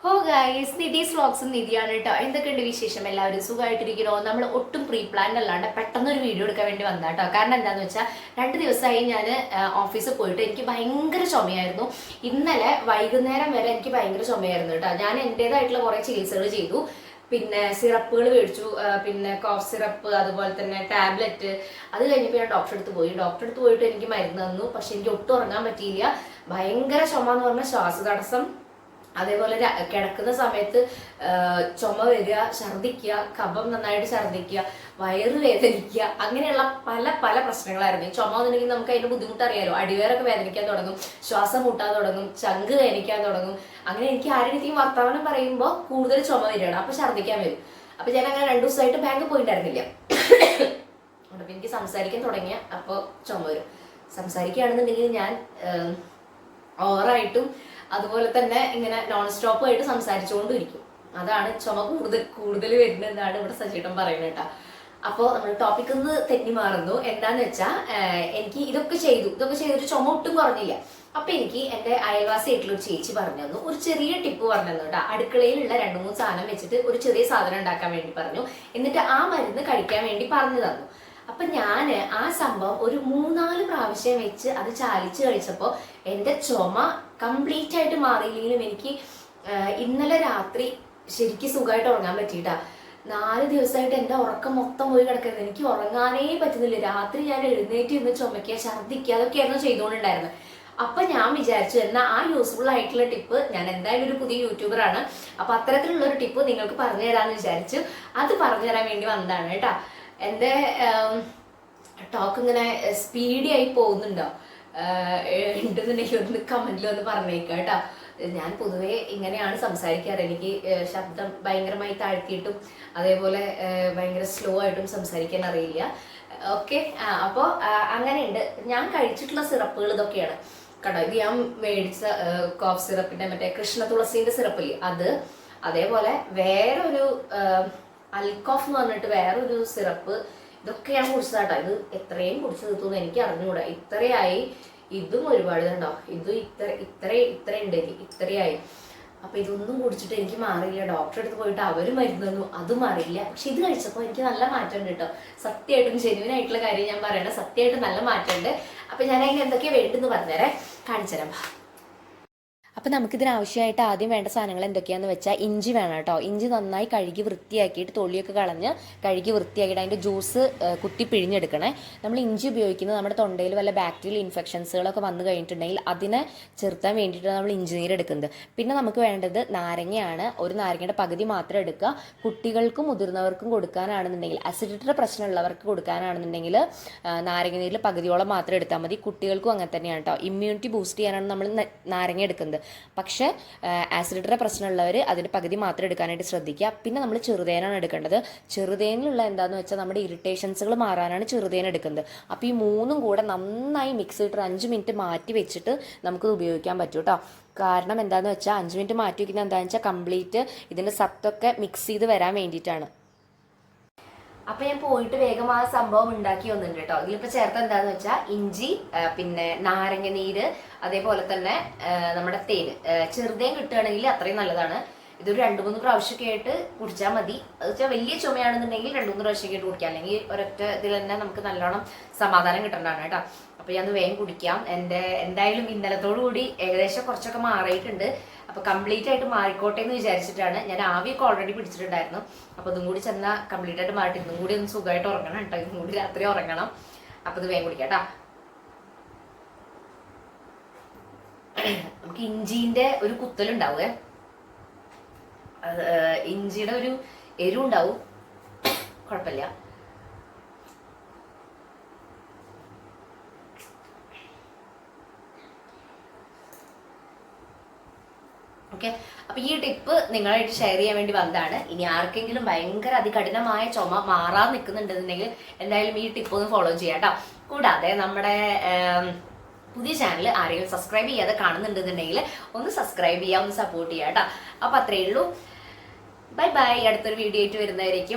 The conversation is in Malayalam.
ഹോ ഗൈസ്, നിധീസ് വ്ളോഗ്സും നിധിയാണ് കേട്ടോ. എന്തൊക്കെയുണ്ട് വിശേഷം? എല്ലാവരും സുഖമായിട്ടിരിക്കണോ? നമ്മൾ ഒട്ടും പ്രീ പ്ലാൻ അല്ലാണ്ട് പെട്ടെന്ന് ഒരു വീഡിയോ എടുക്കാൻ വേണ്ടി വന്നതാ കേട്ടോ. കാരണം എന്താണെന്ന് വെച്ചാൽ 2 ദിവസമായി ഞാൻ ഓഫീസിൽ പോയിട്ട് എനിക്ക് ഭയങ്കര ചുമയായിരുന്നു. ഇന്നലെ വൈകുന്നേരം വരെ എനിക്ക് ഭയങ്കര ചുമയായിരുന്നു കേട്ടോ. ഞാൻ എൻ്റെതായിട്ടുള്ള കുറേ ചികിത്സകൾ ചെയ്തു. പിന്നെ സിറപ്പുകൾ മേടിച്ചു, പിന്നെ കോഫ് സിറപ്പ്, അതുപോലെ തന്നെ ടാബ്ലറ്റ്. അത് കഴിഞ്ഞപ്പോൾ ഞാൻ ഡോക്ടറെ അടുത്ത് പോയി. ഡോക്ടറെ അടുത്ത് പോയിട്ട് എനിക്ക് മരുന്ന് തന്നു. പക്ഷെ എനിക്ക് ഒട്ടും ഉറങ്ങാൻ പറ്റിയില്ല. ഭയങ്കര ചുമ എന്ന് പറഞ്ഞാൽ ശ്വാസതടസ്സം, അതേപോലെ കിടക്കുന്ന സമയത്ത് ചുമ വരിക, ഛർദിക്കുക, കഫം നന്നായിട്ട് ഛർദിക്കുക, വയറ് വേദനിക്കുക, അങ്ങനെയുള്ള പല പല പ്രശ്നങ്ങളായിരുന്നു. ഈ ചുമ വന്നിട്ടുണ്ടെങ്കിൽ നമുക്ക് അതിന്റെ ബുദ്ധിമുട്ട് അറിയാലോ. അടിവേറൊക്കെ വേദനിക്കാൻ തുടങ്ങും, ശ്വാസം മുട്ടാൻ തുടങ്ങും, ചങ്ക് വേദനിക്കാൻ തുടങ്ങും. അങ്ങനെ എനിക്ക് ആരുടെയും വർത്തമാനം പറയുമ്പോൾ കൂടുതൽ ചുമ വരികയാണ്, അപ്പൊ ഛർദിക്കാൻ വരും. അപ്പൊ ഞാൻ അങ്ങനെ 2 ദിവസമായിട്ട് ബാങ്ക് പോയിട്ടുണ്ടായിരുന്നില്ല. അപ്പൊ എനിക്ക് സംസാരിക്കാൻ തുടങ്ങിയ അപ്പോൾ ചുമ വരും. സംസാരിക്കുകയാണെന്നുണ്ടെങ്കിൽ ഞാൻ ഓവറായിട്ടും അതുപോലെ തന്നെ ഇങ്ങനെ നോൺ സ്റ്റോപ്പ് ആയിട്ട് സംസാരിച്ചുകൊണ്ടിരിക്കും. അതാണ് ചുമ കൂടുതൽ വരുന്നതെന്നാണ് ഇവിടെ സജീട്ടൻ പറയുന്നത് കേട്ടോ. അപ്പോൾ നമ്മൾ ടോപ്പിക് ഒന്ന് തെറ്റി മാറുന്നു. എന്താന്ന് വെച്ചാൽ എനിക്ക് ഇതൊക്കെ ചെയ്തിട്ട് ചുമ ഒട്ടും കുറഞ്ഞില്ല. അപ്പൊ എനിക്ക് എന്റെ അയൽവാസിയായിട്ടുള്ള ഒരു ചേച്ചി പറഞ്ഞു തന്നു, ഒരു ചെറിയ ടിപ്പ് പറഞ്ഞു തന്നു കേട്ടോ. അടുക്കളയിലുള്ള 2-3 സാധനം വെച്ചിട്ട് ഒരു ചെറിയ സാധനം ഉണ്ടാക്കാൻ വേണ്ടി പറഞ്ഞു. എന്നിട്ട് ആ മരുന്ന് കഴിക്കാൻ വേണ്ടി പറഞ്ഞു തന്നു. അപ്പൊ ഞാൻ ആ സംഭവം ഒരു 3-4 പ്രാവശ്യം വെച്ച് അത് ചാലിച്ച് കഴിച്ചപ്പോൾ എന്റെ ചുമ കംപ്ലീറ്റ് ആയിട്ട് മാറിയില്ലെങ്കിലും എനിക്ക് ഇന്നലെ രാത്രി ശരിക്കും സുഖമായിട്ട് ഉറങ്ങാൻ പറ്റിയിട്ടാ. 4 ദിവസമായിട്ട് എന്റെ ഉറക്കം മൊത്തം പോയി കിടക്കുന്നത്. എനിക്ക് ഉറങ്ങാനേ പറ്റുന്നില്ല. രാത്രി ഞാൻ എഴുന്നേറ്റ് ഇരുന്ന് ചുമക്കുക, ഛർദ്ദിക്കുക, അതൊക്കെയായിരുന്നു ചെയ്തുകൊണ്ടുണ്ടായിരുന്നത്. അപ്പൊ ഞാൻ വിചാരിച്ചു എന്നാ ആ യൂസ്ഫുൾ ആയിട്ടുള്ള ടിപ്പ്, ഞാൻ എന്തായാലും ഒരു പുതിയ യൂട്യൂബറാണ്, അപ്പൊ അത്തരത്തിലുള്ള ഒരു ടിപ്പ് നിങ്ങൾക്ക് പറഞ്ഞു തരാമെന്ന് വിചാരിച്ചു. അത് പറഞ്ഞു തരാൻ വേണ്ടി വന്നതാണ് കേട്ടാ. എൻ്റെ ടോക്ക് ഇങ്ങനെ സ്പീഡി ആയി പോകുന്നുണ്ടോ ഉണ്ടെന്നുണ്ടെങ്കിൽ ഒന്ന് കമന്റിൽ ഒന്ന് പറഞ്ഞേക്കാം കേട്ടോ. ഞാൻ പൊതുവേ ഇങ്ങനെയാണ് സംസാരിക്കാറ്. എനിക്ക് ശബ്ദം ഭയങ്കരമായി താഴ്ത്തിയിട്ടും അതേപോലെ ഭയങ്കര സ്ലോ ആയിട്ടും സംസാരിക്കാൻ അറിയില്ല. ഓക്കെ, അപ്പോൾ അങ്ങനെയുണ്ട്. ഞാൻ കഴിച്ചിട്ടുള്ള സിറപ്പുകൾ ഇതൊക്കെയാണ് കേട്ടോ. ഇത് ഞാൻ മേടിച്ച കോഫ് സിറപ്പിന്റെ മറ്റേ കൃഷ്ണ തുളസിന്റെ സിറപ്പില്ലേ അത്, അതേപോലെ വേറൊരു അൽക്കോഫ് എന്ന് പറഞ്ഞിട്ട് വേറൊരു സിറപ്പ്, ഇതൊക്കെയാണ് കുടിച്ചതാട്ടോ. ഇത് എത്രയും കുടിച്ചു തീർത്തുന്നു എനിക്ക് അറിഞ്ഞുകൂടാ. ഇത്രയായി. ഇതും ഒരുപാട് കണ്ടോ, ഇതും ഇത്ര ഉണ്ട്, ഇത്രയായി. അപ്പൊ ഇതൊന്നും കുടിച്ചിട്ട് എനിക്ക് മാറിയില്ല. ഡോക്ടറെ അടുത്ത് പോയിട്ട് അവര് മരുന്ന് തന്നു, അതും മാറിയില്ല. പക്ഷെ ഇത് കഴിച്ചപ്പോൾ എനിക്ക് നല്ല മാറ്റമുണ്ട് കേട്ടോ. സത്യമായിട്ടും ജെന്യുവൻ ആയിട്ടുള്ള കാര്യം ഞാൻ പറയണേ, സത്യമായിട്ട് നല്ല മാറ്റമുണ്ട്. അപ്പൊ ഞാൻ അതിന് എന്തൊക്കെയാണ് വേണ്ടെന്ന് പറഞ്ഞുതരാം, കാണിച്ചു തരാം. അപ്പോൾ നമുക്കിതിനാവശ്യമായിട്ട് ആദ്യം വേണ്ട സാധനങ്ങൾ എന്തൊക്കെയാണെന്ന് വെച്ചാൽ ഇഞ്ചി വേണം കേട്ടോ. ഇഞ്ചി നന്നായി കഴുകി വൃത്തിയാക്കിയിട്ട് തൊലിയൊക്കെ കളഞ്ഞ് കഴുകി വൃത്തിയാക്കിയിട്ട് അതിൻ്റെ ജ്യൂസ് കുത്തി പിഴിഞ്ഞെടുക്കണേ. നമ്മൾ ഇഞ്ചി ഉപയോഗിക്കുന്നത് നമ്മുടെ തൊണ്ടയിൽ വല്ല ബാക്ടീരിയൽ ഇൻഫെക്ഷൻസുകളൊക്കെ വന്നു കഴിഞ്ഞിട്ടുണ്ടെങ്കിൽ അതിനെ ചെറുത്താൻ വേണ്ടിയിട്ടാണ് നമ്മൾ ഇഞ്ചി നീര് എടുക്കുന്നത്. പിന്നെ നമുക്ക് വേണ്ടത് നാരങ്ങയാണ്. ഒരു നാരങ്ങയുടെ പകുതി മാത്രം എടുക്കുക. കുട്ടികൾക്കും മുതിർന്നവർക്കും കൊടുക്കാനാണെന്നുണ്ടെങ്കിൽ, അസിഡിറ്റിയുടെ പ്രശ്നമുള്ളവർക്ക് കൊടുക്കാനാണെന്നുണ്ടെങ്കിൽ നാരങ്ങ നീരിൽ പകുതിയോളം മാത്രം എടുത്താൽ മതി. കുട്ടികൾക്കും അങ്ങനെ തന്നെയാണ് കേട്ടോ. ഇമ്മ്യൂണിറ്റി ബൂസ്റ്റ് ചെയ്യാനാണ് നമ്മൾ നാരങ്ങ എടുക്കുന്നത്. പക്ഷേ ആസിഡിറ്റിയുടെ പ്രശ്നമുള്ളവർ അതിൻ്റെ പകുതി മാത്രം എടുക്കാനായിട്ട് ശ്രദ്ധിക്കുക. പിന്നെ നമ്മൾ ചെറുതേനാണ് എടുക്കേണ്ടത്. ചെറുതേനിലുള്ള എന്താണെന്ന് വെച്ചാൽ നമ്മുടെ ഇറിറ്റേഷൻസുകൾ മാറാനാണ് ചെറുതേൻ എടുക്കുന്നത്. അപ്പോൾ ഈ 3ഉം കൂടെ നന്നായി മിക്സ് ചെയ്തിട്ട് 5 മിനിറ്റ് മാറ്റി വെച്ചിട്ട് നമുക്ക് ഉപയോഗിക്കാൻ പറ്റും കേട്ടോ. കാരണം എന്താണെന്ന് വെച്ചാൽ 5 മിനിറ്റ് മാറ്റി വയ്ക്കുന്നത് എന്താണെന്ന് വെച്ചാൽ കംപ്ലീറ്റ് ഇതിൻ്റെ സത്തൊക്കെ മിക്സ് ചെയ്ത് വരാൻ വേണ്ടിയിട്ടാണ്. അപ്പൊ ഞാൻ പോയിട്ട് വേഗം ആ സംഭവം ഉണ്ടാക്കി വന്നിട്ടുണ്ട് കേട്ടോ. ഇതിലിപ്പോ ചേർത്ത് എന്താന്ന് വെച്ചാൽ ഇഞ്ചി, പിന്നെ നാരങ്ങ നീര്, അതേപോലെ തന്നെ നമ്മുടെ തേന്. ചെറുതേൻ കിട്ടുകയാണെങ്കിൽ അത്രയും നല്ലതാണ്. ഇതൊരു 2-3 പ്രാവശ്യമൊക്കെ ആയിട്ട് കുടിച്ചാൽ മതി. അത് വെച്ചാൽ വലിയ ചുമയാണെന്നുണ്ടെങ്കിൽ 2-3 പ്രാവശ്യമൊക്കെ ആയിട്ട് കുടിക്കാം. അല്ലെങ്കിൽ ഒരൊറ്റ ഇതിൽ തന്നെ നമുക്ക് നല്ലോണം സമാധാനം കിട്ടേണ്ടതാണ് കേട്ടോ. അപ്പൊ ഞാൻ വേഗം കുടിക്കാം. എന്തായാലും ഇന്നലത്തോടു കൂടി ഏകദേശം കുറച്ചൊക്കെ മാറിയിട്ടുണ്ട്. അപ്പൊ കംപ്ലീറ്റ് ആയിട്ട് മാറിക്കോട്ടെ എന്ന് വിചാരിച്ചിട്ടാണ്. ഞാൻ ആവിയൊക്കെ ഓൾറെഡി പിടിച്ചിട്ടുണ്ടായിരുന്നു. അപ്പൊ ഇതും കൂടി ചെന്നാൽ കംപ്ലീറ്റ് ആയിട്ട് മാറിയിട്ട് ഇന്നും കൂടി ഒന്ന് സുഖമായിട്ട് ഉറങ്ങണം കേട്ടോ. ഇന്നും കൂടി രാത്രി ഉറങ്ങണം. അപ്പൊ ഇത് വേഗം കുടിക്കാം കേട്ടോ. നമുക്ക് ഇഞ്ചിന്റെ ഒരു കുത്തലുണ്ടാവേ, ഇഞ്ചിയുടെ ഒരു എരിവുണ്ടാവും, കുഴപ്പമില്ല. ഓക്കെ, അപ്പൊ ഈ ടിപ്പ് നിങ്ങളായിട്ട് ഷെയർ ചെയ്യാൻ വേണ്ടി വന്നതാണ്. ഇനി ആർക്കെങ്കിലും ഭയങ്കര അതികഠിനമായ ചുമ മാറാൻ നിൽക്കുന്നുണ്ടെന്നുണ്ടെങ്കിൽ എന്തായാലും ഈ ടിപ്പ് ഒന്ന് ഫോളോ ചെയ്യാം കേട്ടോ. കൂടാതെ നമ്മുടെ പുതിയ ചാനൽ ആരെങ്കിലും സബ്സ്ക്രൈബ് ചെയ്യാതെ കാണുന്നുണ്ടെന്നുണ്ടെങ്കിൽ ഒന്ന് സബ്സ്ക്രൈബ് ചെയ്യുക, ഒന്ന് സപ്പോർട്ട് ചെയ്യുക കേട്ടോ. അപ്പൊ അത്രയേ ഉള്ളൂ. Bye bye. അടുത്തൊരു വീഡിയോ ആയിട്ട് വരുന്നവരേക്കും